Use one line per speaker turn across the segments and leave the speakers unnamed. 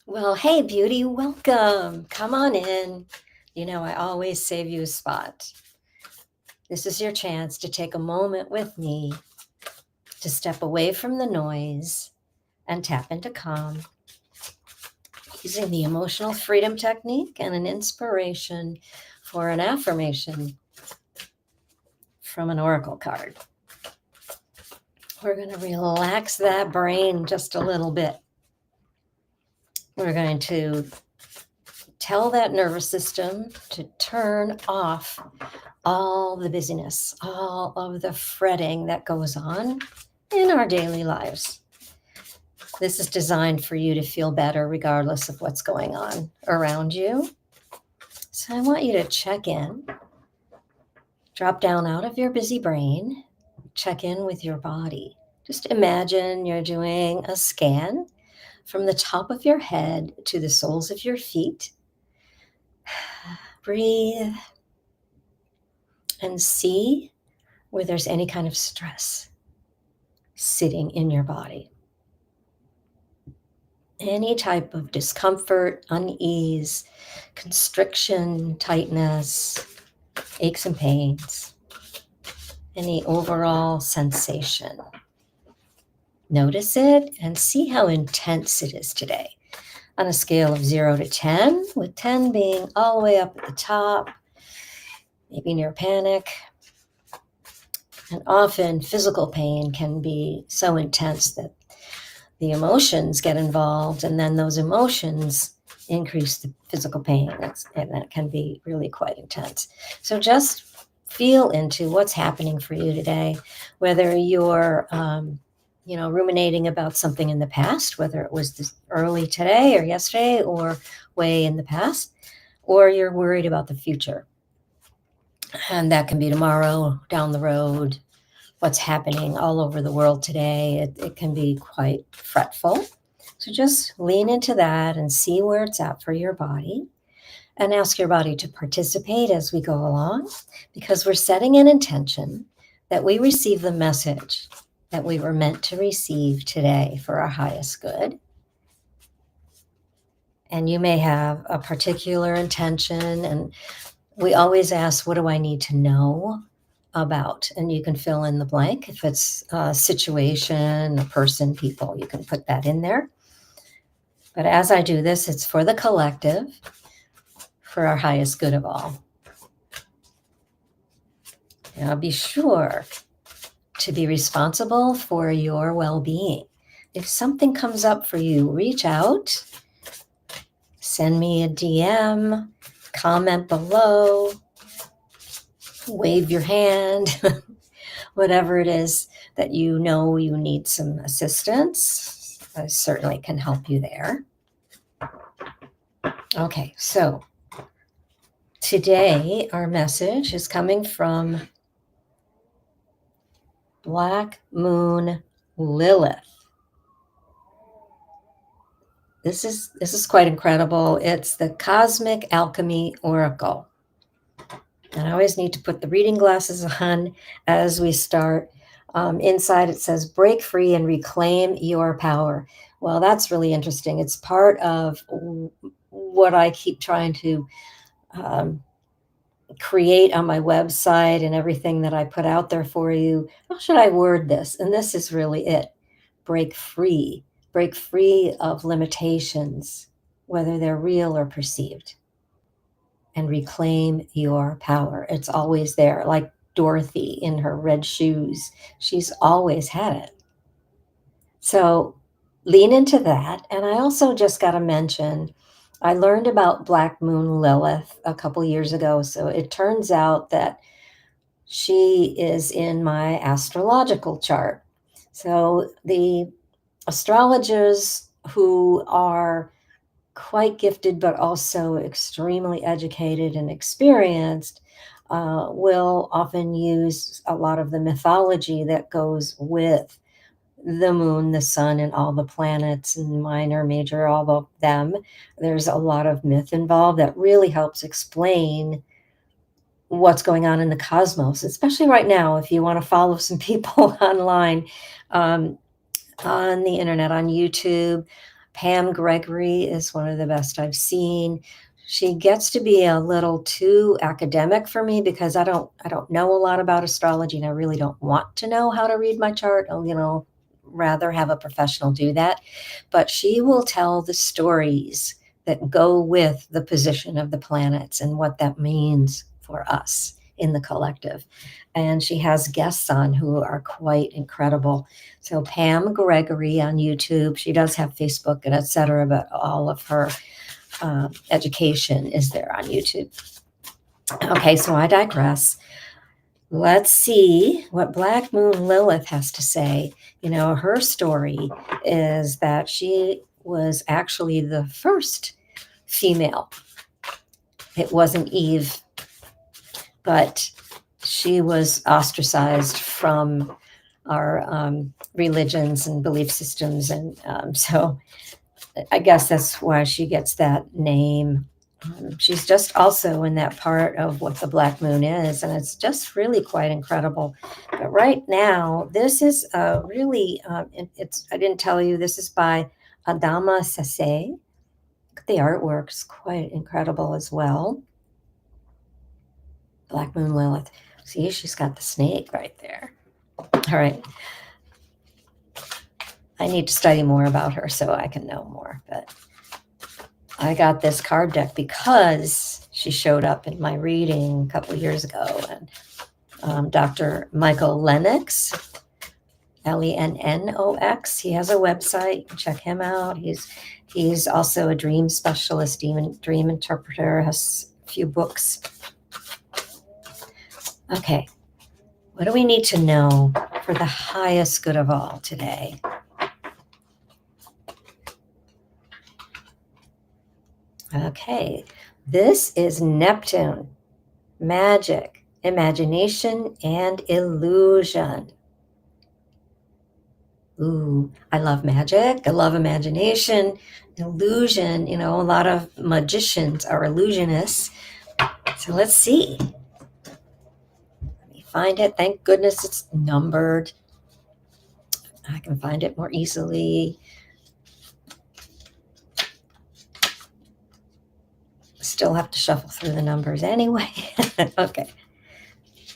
Well, hey, beauty, welcome. Come on in. You know, I always save you a spot. This is your chance to take a moment with me to step away from the noise and tap into calm using the emotional freedom technique and an inspiration for an affirmation from an oracle card. We're going to relax that brain just a little bit. We're going to tell that nervous system to turn off all the busyness, all of the fretting that goes on in our daily lives. This is designed for you to feel better regardless of what's going on around you. So I want you to check in, drop down out of your busy brain, check in with your body. Just imagine you're doing a scan from the top of your head to the soles of your feet. Breathe and see where there's any kind of stress sitting in your body. Any type of discomfort, unease, constriction, tightness, aches and pains, any overall sensation. Notice it and see how intense it is today. On a scale of 0 to 10, with 10 being all the way up at the top, maybe near panic. And often physical pain can be so intense that the emotions get involved, and then those emotions increase the physical pain, and that can be really quite intense. So just feel into what's happening for you today, whether you're ruminating about something in the past, whether it was this early today or yesterday or way in the past, or you're worried about the future. And that can be tomorrow, down the road, what's happening all over the world today. It can be quite fretful. So just lean into that and see where it's at for your body, and ask your body to participate as we go along, because we're setting an intention that we receive the message that we were meant to receive today for our highest good. And you may have a particular intention, and we always ask, what do I need to know about? And you can fill in the blank. If it's a situation, a person, people, you can put that in there. But as I do this, it's for the collective, for our highest good of all. Now be sure to be responsible for your well-being. If something comes up for you, reach out, send me a DM, comment below, wave your hand, whatever it is that you know you need some assistance. I certainly can help you there. Okay, so today our message is coming from Black Moon Lilith. This is quite incredible. It's the Cosmic Alchemy Oracle. And I always need to put the reading glasses on as we start. Inside it says, break free and reclaim your power. Well, that's really interesting. It's part of what I keep trying to create on my website and everything that I put out there for you. How should I word this? And this is really it. Break free of limitations, whether they're real or perceived, and reclaim your power. It's always there, like Dorothy in her red shoes. She's always had it. So lean into that. And I also just got to mention, I learned about Black Moon Lilith a couple years ago. So it turns out that she is in my astrological chart. So the astrologers who are quite gifted, but also extremely educated and experienced, will often use a lot of the mythology that goes with the moon, the sun, and all the planets, and minor, major, all of them. There's a lot of myth involved that really helps explain what's going on in the cosmos, especially right now. If you want to follow some people online, on the internet, on YouTube, Pam Gregory is one of the best I've seen. She gets to be a little too academic for me because I don't know a lot about astrology, and I really don't want to know how to read my chart. I'll, rather have a professional do that. But she will tell the stories that go with the position of the planets and what that means for us in the collective. And she has guests on who are quite incredible. So Pam Gregory on YouTube, she does have Facebook and etc., but all of her education is there on YouTube. Okay, so I digress. Let's see what Black Moon Lilith has to say. Her story is that she was actually the first female. It wasn't Eve, but she was ostracized from our religions and belief systems. And so I guess that's why she gets that name. She's just also in that part of what the Black Moon is, and it's just really quite incredible. But right now, this is really, I didn't tell you, this is by Adama Sesay. The artwork's quite incredible as well. Black Moon Lilith. See, she's got the snake right there. All right. I need to study more about her so I can know more, but I got this card deck because she showed up in my reading a couple of years ago. And Dr. Michael Lennox, Lennox, he has a website. Check him out. He's also a dream specialist, dream interpreter, has a few books. Okay, what do we need to know for the highest good of all today? Okay, this is Neptune, magic, imagination, and illusion. Ooh, I love magic. I love imagination, illusion. A lot of magicians are illusionists. So let's see. Let me find it. Thank goodness it's numbered. I can find it more easily. Still have to shuffle through the numbers anyway. Okay.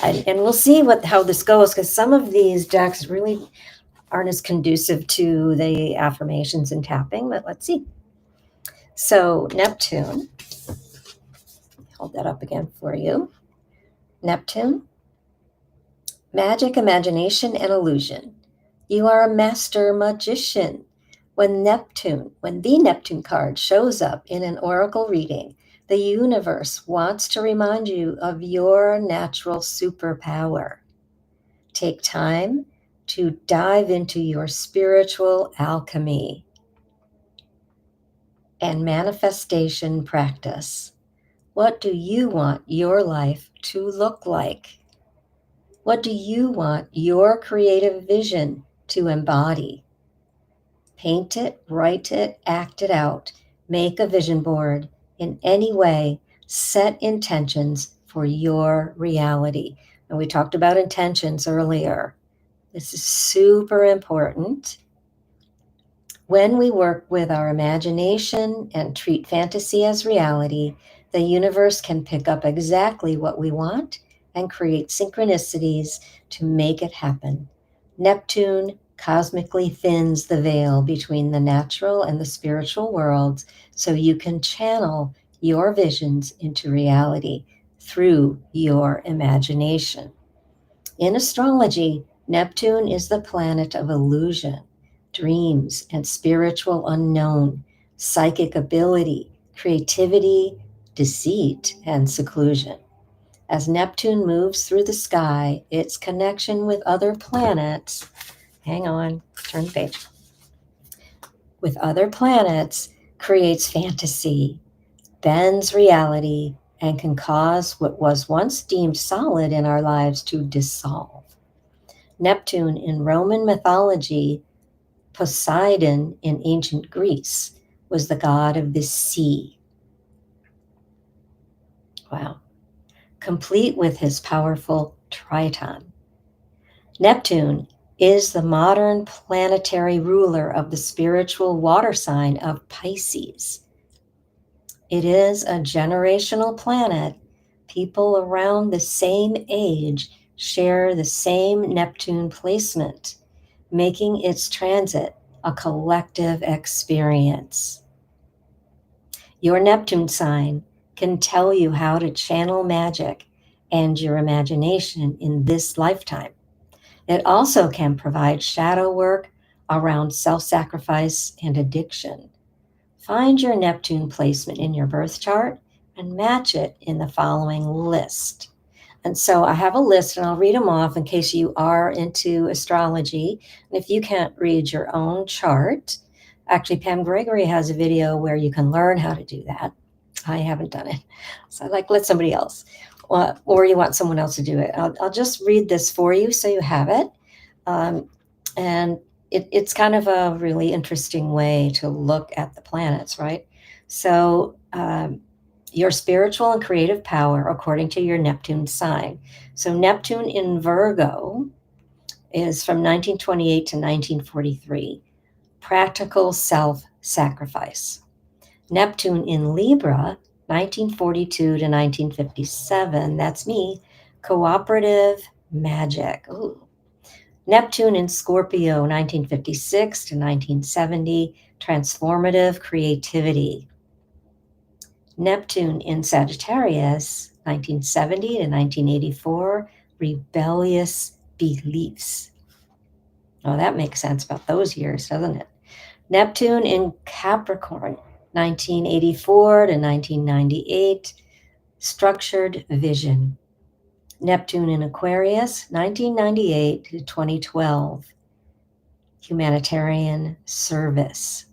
And we'll see how this goes, because some of these decks really aren't as conducive to the affirmations and tapping, but let's see. So Neptune, hold that up again for you. Neptune, magic, imagination, and illusion. You are a master magician. When the Neptune card shows up in an oracle reading, the universe wants to remind you of your natural superpower. Take time to dive into your spiritual alchemy and manifestation practice. What do you want your life to look like? What do you want your creative vision to embody? Paint it, write it, act it out. Make a vision board. In any way, set intentions for your reality. And we talked about intentions earlier. This is super important. When we work with our imagination and treat fantasy as reality, the universe can pick up exactly what we want and create synchronicities to make it happen. Neptune cosmically thins the veil between the natural and the spiritual worlds so you can channel your visions into reality through your imagination. In astrology, Neptune is the planet of illusion, dreams, and spiritual unknown, psychic ability, creativity, deceit, and seclusion. As Neptune moves through the sky, its connection with other planets, hang on, turn the page, with other planets creates fantasy, bends reality, and can cause what was once deemed solid in our lives to dissolve. Neptune in Roman mythology, Poseidon in ancient Greece, was the god of the sea. Wow. Complete with his powerful Triton. Neptune is the modern planetary ruler of the spiritual water sign of Pisces. It is a generational planet. People around the same age share the same Neptune placement, making its transit a collective experience. Your Neptune sign can tell you how to channel magic and your imagination in this lifetime. It also can provide shadow work around self-sacrifice and addiction. Find your Neptune placement in your birth chart and match it in the following list. And so I have a list and I'll read them off in case you are into astrology. And if you can't read your own chart, actually Pam Gregory has a video where you can learn how to do that. I haven't done it. So let somebody else, or you want someone else to do it. I'll just read this for you so you have it. And it's kind of a really interesting way to look at the planets, right? So your spiritual and creative power according to your Neptune sign. So Neptune in Virgo is from 1928 to 1943, practical self-sacrifice. Neptune in Libra, 1942 to 1957, that's me, cooperative magic. Ooh. Neptune in Scorpio, 1956 to 1970, transformative creativity. Neptune in Sagittarius, 1970 to 1984, rebellious beliefs. Oh, that makes sense about those years, doesn't it? Neptune in Capricorn, 1984 to 1998, structured vision. Neptune in Aquarius, 1998 to 2012, humanitarian service.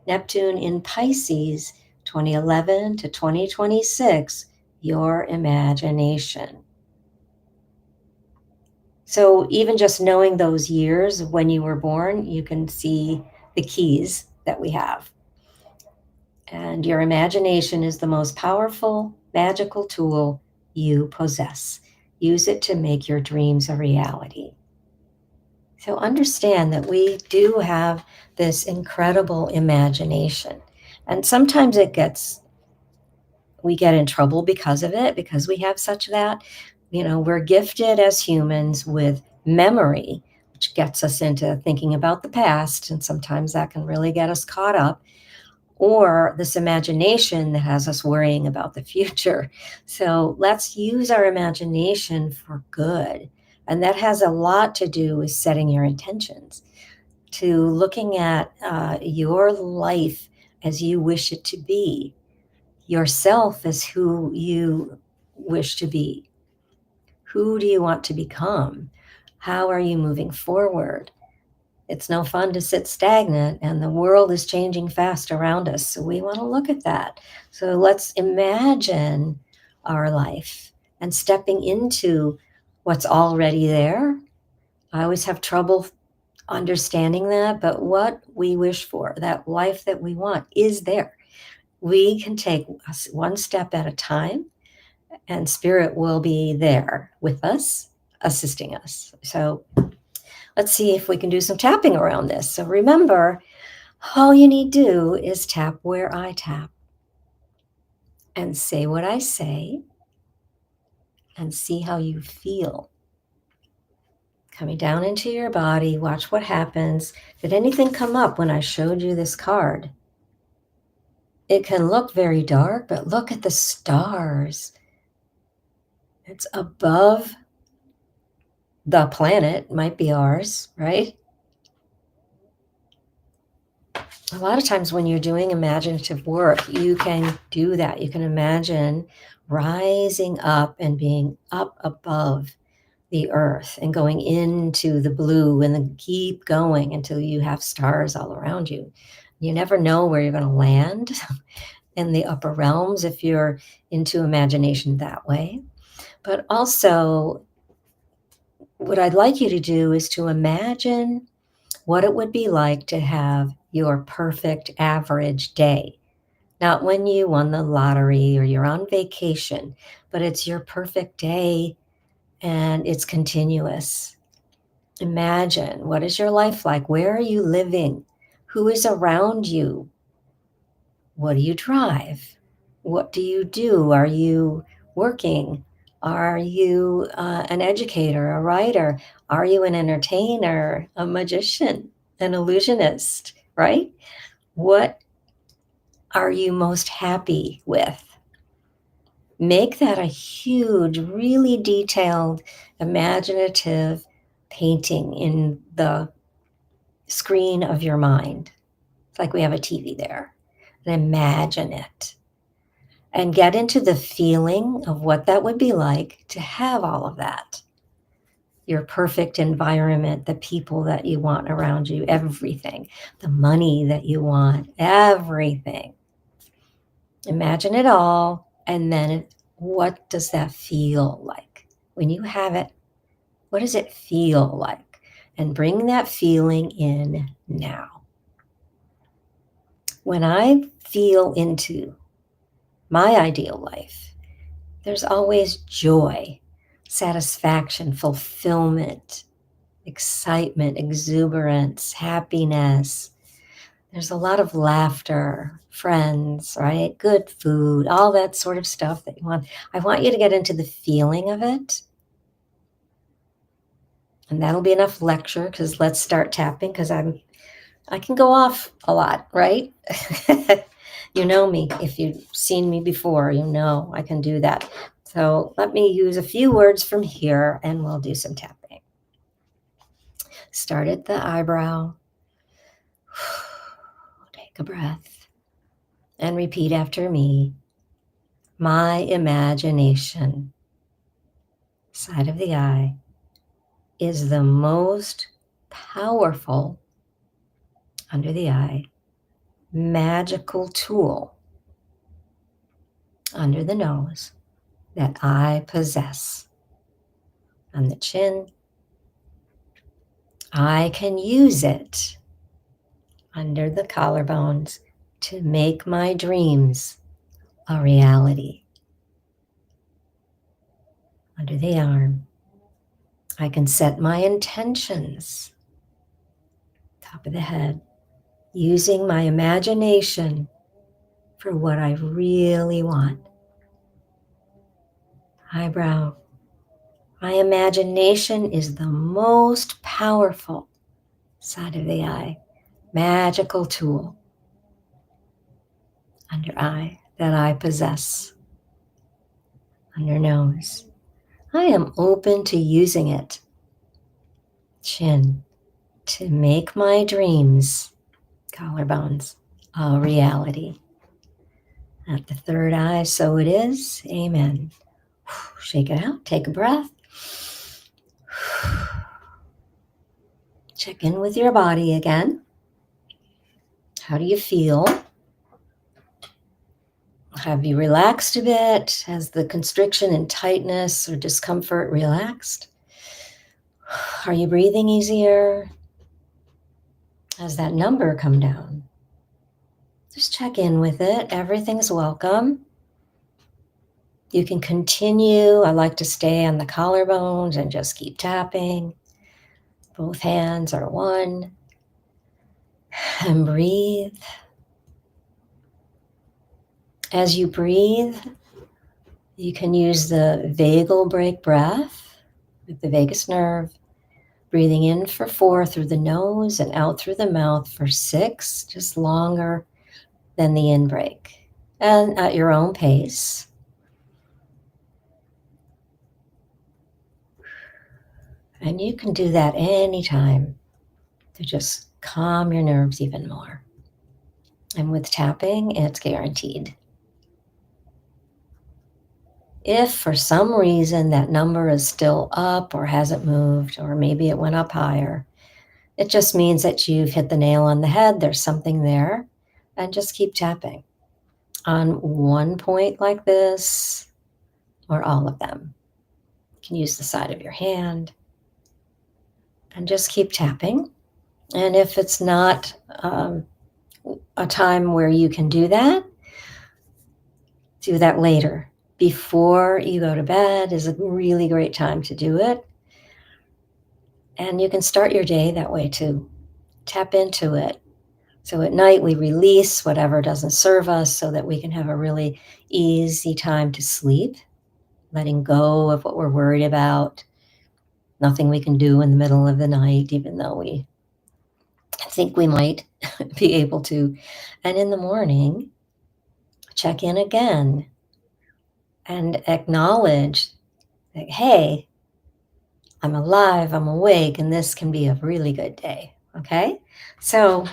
Neptune in Pisces, 2011 to 2026, your imagination. So even just knowing those years of when you were born, you can see the keys that we have. And your imagination is the most powerful, magical tool you possess. Use it to make your dreams a reality. So understand that we do have this incredible imagination. And sometimes we get in trouble because of it, because we have such that. We're gifted as humans with memory, which gets us into thinking about the past. And sometimes that can really get us caught up. Or this imagination that has us worrying about the future. So let's use our imagination for good. And that has a lot to do with setting your intentions, to looking at your life as you wish it to be, yourself as who you wish to be. Who do you want to become? How are you moving forward? It's no fun to sit stagnant, and the world is changing fast around us. So we want to look at that. So let's imagine our life and stepping into what's already there. I always have trouble understanding that, but what we wish for, that life that we want, is there. We can take one step at a time, and Spirit will be there with us, assisting us. So let's see if we can do some tapping around this. So remember, all you need to do is tap where I tap and say what I say and see how you feel. Coming down into your body, watch what happens. Did anything come up when I showed you this card? It can look very dark, but look at the stars. It's above the planet, might be ours, right? A lot of times when you're doing imaginative work, you can do that. You can imagine rising up and being up above the earth and going into the blue, and then keep going until you have stars all around you. You never know where you're going to land in the upper realms if you're into imagination that way. But also, what I'd like you to do is to imagine what it would be like to have your perfect average day. Not when you won the lottery or you're on vacation, but it's your perfect day and it's continuous. Imagine, what is your life like? Where are you living? Who is around you? What do you drive? What do you do? Are you working? Are you an educator, a writer? Are you an entertainer, a magician, an illusionist, right? What are you most happy with? Make that a huge, really detailed, imaginative painting in the screen of your mind. It's like we have a TV there. And imagine it. And get into the feeling of what that would be like to have all of that. Your perfect environment, the people that you want around you, everything, the money that you want, everything. Imagine it all. And then what does that feel like? When you have it, what does it feel like? And bring that feeling in now. When I feel into my ideal life, there's always joy, satisfaction, fulfillment, excitement, exuberance, happiness. There's a lot of laughter, friends, right? Good food, all that sort of stuff that you want. I want you to get into the feeling of it. And that'll be enough lecture, because let's start tapping, because I can go off a lot, right? You know me. If you've seen me before, you know I can do that. So let me use a few words from here and we'll do some tapping. Start at the eyebrow. Take a breath and repeat after me. My imagination, side of the eye, is the most powerful, under the eye, magical tool, under the nose, that I possess. On the chin, I can use it, under the collarbones, to make my dreams a reality. Under the arm, I can set my intentions, top of the head, using my imagination for what I really want. Eyebrow, my imagination is the most powerful, side of the eye, magical tool, under eye, that I possess. Under nose, I am open to using it. Chin, to make my dreams, collarbones, a reality. At the third eye, so it is. Amen. Shake it out. Take a breath. Check in with your body again. How do you feel? Have you relaxed a bit? Has the constriction and tightness or discomfort relaxed? Are you breathing easier? Has that number come down? Just check in with it. Everything's welcome. You can continue. I like to stay on the collarbones and just keep tapping. Both hands are one. And breathe. As you breathe, you can use the vagal break breath with the vagus nerve, breathing in for 4 through the nose and out through the mouth for 6, just longer than the in-break, and at your own pace. And you can do that anytime to just calm your nerves even more. And with tapping, it's guaranteed. If for some reason that number is still up or hasn't moved, or maybe it went up higher, it just means that you've hit the nail on the head. There's something there, and just keep tapping on one point like this, or all of them. You can use the side of your hand and just keep tapping. And if it's not a time where you can do that later. Before you go to bed is a really great time to do it. And you can start your day that way too. Tap into it. So at night we release whatever doesn't serve us so that we can have a really easy time to sleep, letting go of what we're worried about. Nothing we can do in the middle of the night, even though we think we might be able to. And in the morning, check in again and acknowledge that, hey, I'm alive, I'm awake, and this can be a really good day. Okay? So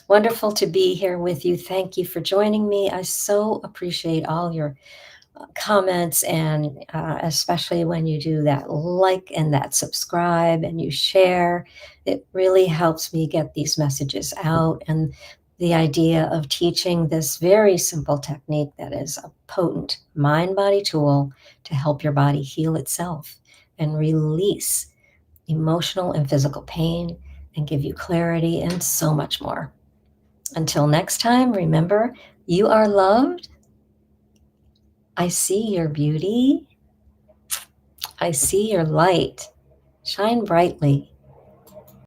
wonderful to be here with you. Thank you for joining me. I so appreciate all your comments, and especially when you do that like and that subscribe and you share. It really helps me get these messages out, and the idea of teaching this very simple technique that is a potent mind-body tool to help your body heal itself and release emotional and physical pain and give you clarity and so much more. Until next time, remember, you are loved. I see your beauty. I see your light. Shine brightly.